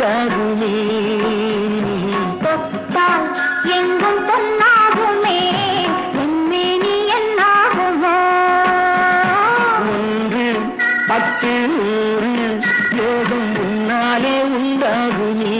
உண்டாகுமே தொட்டால் எங்கும் பொன்னாகுமே உண்மேனி என்னாகுமோ 1 10 100 யோகம் உன்னாலே உண்டாகுமே